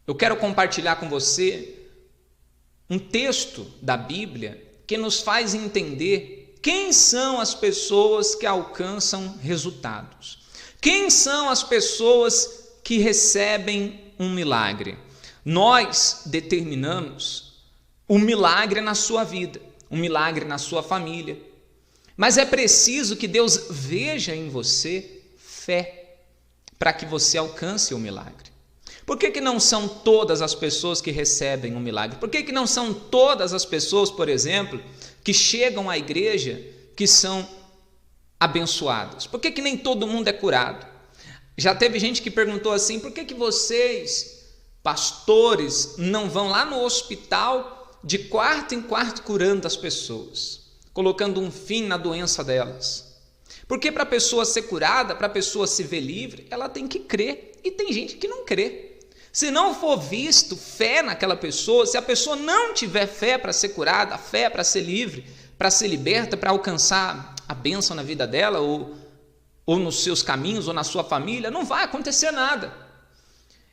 Eu quero compartilhar com você um texto da Bíblia que nos faz entender quem são as pessoas que alcançam resultados. Quem são as pessoas que recebem um milagre? Nós determinamos o milagre na sua vida, um milagre na sua família. Mas é preciso que Deus veja em você fé para que você alcance o milagre. Por que não são todas as pessoas que recebem um milagre? Por que não são todas as pessoas, por exemplo, que chegam à igreja que são abençoadas? Por que nem todo mundo é curado? Já teve gente que perguntou assim, por que vocês, pastores, não vão lá no hospital de quarto em quarto curando as pessoas, colocando um fim na doença delas? Porque para a pessoa ser curada, para a pessoa se ver livre, ela tem que crer, e tem gente que não crê. Se não for visto fé naquela pessoa, se a pessoa não tiver fé para ser curada, fé para ser livre, para ser liberta, para alcançar a bênção na vida dela, ou nos seus caminhos, ou na sua família, não vai acontecer nada.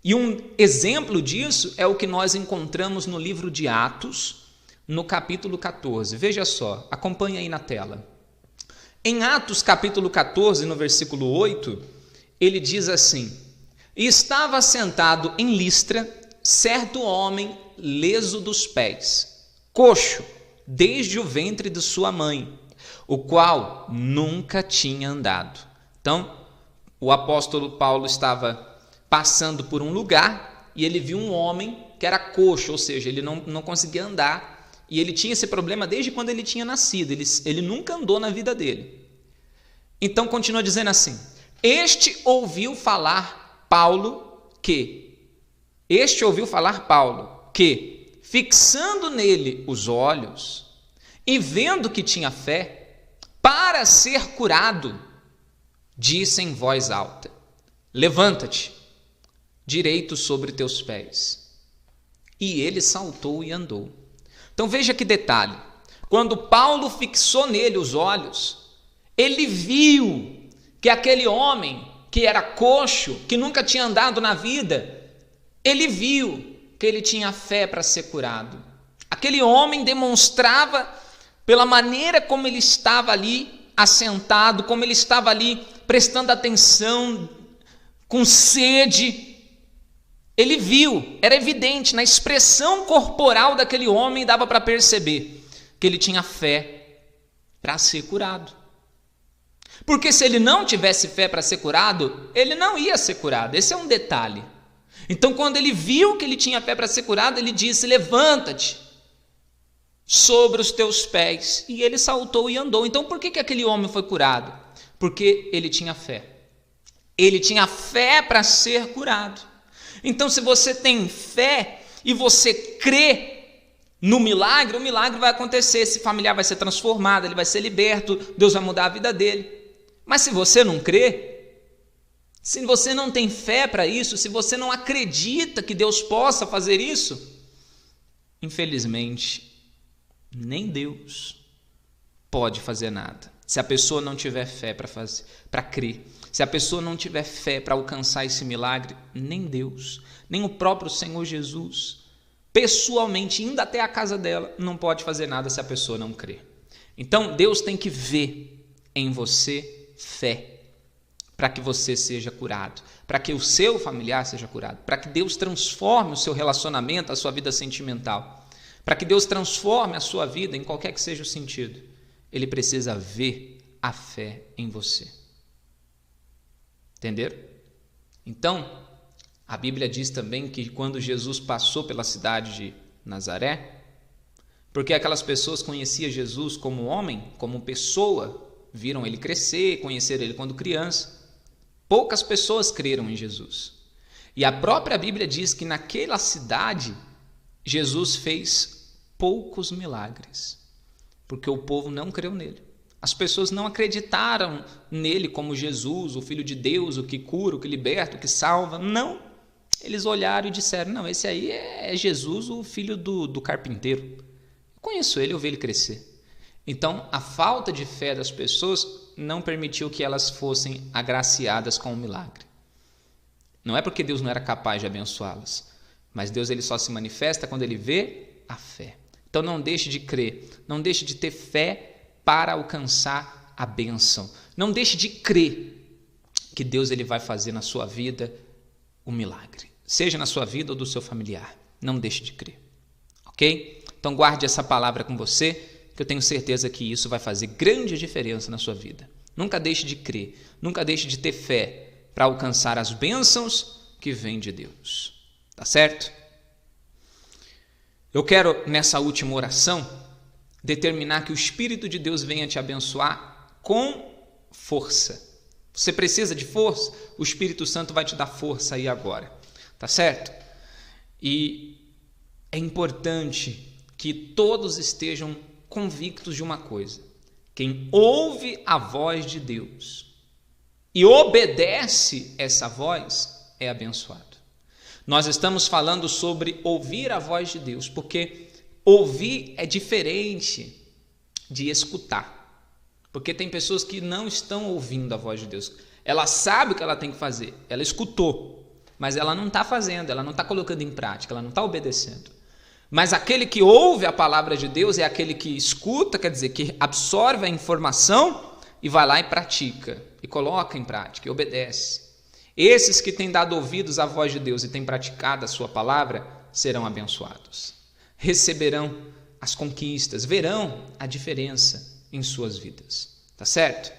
E um exemplo disso é o que nós encontramos no livro de Atos, no capítulo 14. Veja só, acompanhe aí na tela. Em Atos capítulo 14, no versículo 8, ele diz assim: E estava sentado em Listra certo homem leso dos pés, coxo, desde o ventre de sua mãe, o qual nunca tinha andado. Então, o apóstolo Paulo estava passando por um lugar e ele viu um homem que era coxo, ou seja, ele não conseguia andar, e ele tinha esse problema desde quando ele tinha nascido, ele nunca andou na vida dele. Então, continua dizendo assim: Este ouviu falar Paulo que, fixando nele os olhos e vendo que tinha fé, para ser curado, disse em voz alta: Levanta-te, direito sobre teus pés. E ele saltou e andou. Então veja que detalhe, quando Paulo fixou nele os olhos, ele viu que aquele homem que era coxo, que nunca tinha andado na vida, ele viu que ele tinha fé para ser curado. Aquele homem demonstrava, pela maneira como ele estava ali assentado, como ele estava ali prestando atenção, com sede, ele viu, era evidente, na expressão corporal daquele homem dava para perceber que ele tinha fé para ser curado. Porque se ele não tivesse fé para ser curado, ele não ia ser curado. Esse é um detalhe. Então, quando ele viu que ele tinha fé para ser curado, ele disse: Levanta-te sobre os teus pés. E ele saltou e andou. Então, por que aquele homem foi curado? Porque ele tinha fé. Ele tinha fé para ser curado. Então, se você tem fé e você crê no milagre, o milagre vai acontecer. Esse familiar vai ser transformado, ele vai ser liberto, Deus vai mudar a vida dele. Mas se você não crê, se você não tem fé para isso, se você não acredita que Deus possa fazer isso, infelizmente, nem Deus pode fazer nada. Se a pessoa não tiver fé para crer, se a pessoa não tiver fé para alcançar esse milagre, nem Deus, nem o próprio Senhor Jesus, pessoalmente, indo até a casa dela, não pode fazer nada se a pessoa não crer. Então, Deus tem que ver em você fé, para que você seja curado, para que o seu familiar seja curado, para que Deus transforme o seu relacionamento, a sua vida sentimental, para que Deus transforme a sua vida em qualquer que seja o sentido. Ele precisa ver a fé em você. Entenderam? Então, a Bíblia diz também que quando Jesus passou pela cidade de Nazaré, porque aquelas pessoas conheciam Jesus como homem, como pessoa, viram ele crescer, conheceram ele quando criança, poucas pessoas creram em Jesus. E a própria Bíblia diz que naquela cidade, Jesus fez poucos milagres, porque o povo não creu nele. As pessoas não acreditaram nele como Jesus, o Filho de Deus, o que cura, o que liberta, o que salva. Não. Eles olharam e disseram: não, esse aí é Jesus, o filho do carpinteiro. Eu conheço ele, eu vi ele crescer. Então, a falta de fé das pessoas não permitiu que elas fossem agraciadas com o milagre. Não é porque Deus não era capaz de abençoá-las, Mas Deus ele só se manifesta quando ele vê a fé. Então não deixe de crer, não deixe de ter fé para alcançar a bênção. Não deixe de crer que Deus ele vai fazer na sua vida o milagre, seja na sua vida ou do seu familiar. Não deixe de crer, ok? Então guarde essa palavra com você, que eu tenho certeza que isso vai fazer grande diferença na sua vida. Nunca deixe de crer, nunca deixe de ter fé para alcançar as bênçãos que vêm de Deus. Tá certo? Eu quero, nessa última oração, determinar que o Espírito de Deus venha te abençoar com força. Você precisa de força? O Espírito Santo vai te dar força aí agora. Tá certo? E é importante que todos estejam convictos de uma coisa: quem ouve a voz de Deus e obedece essa voz é abençoado. Nós estamos falando sobre ouvir a voz de Deus, porque ouvir é diferente de escutar. Porque tem pessoas que não estão ouvindo a voz de Deus. Ela sabe o que ela tem que fazer, ela escutou, mas ela não está fazendo, ela não está colocando em prática, ela não está obedecendo. Mas aquele que ouve a palavra de Deus é aquele que escuta, quer dizer, que absorve a informação e vai lá e pratica, e coloca em prática, e obedece. Esses que têm dado ouvidos à voz de Deus e têm praticado a sua palavra serão abençoados. Receberão as conquistas, verão a diferença em suas vidas. Tá certo?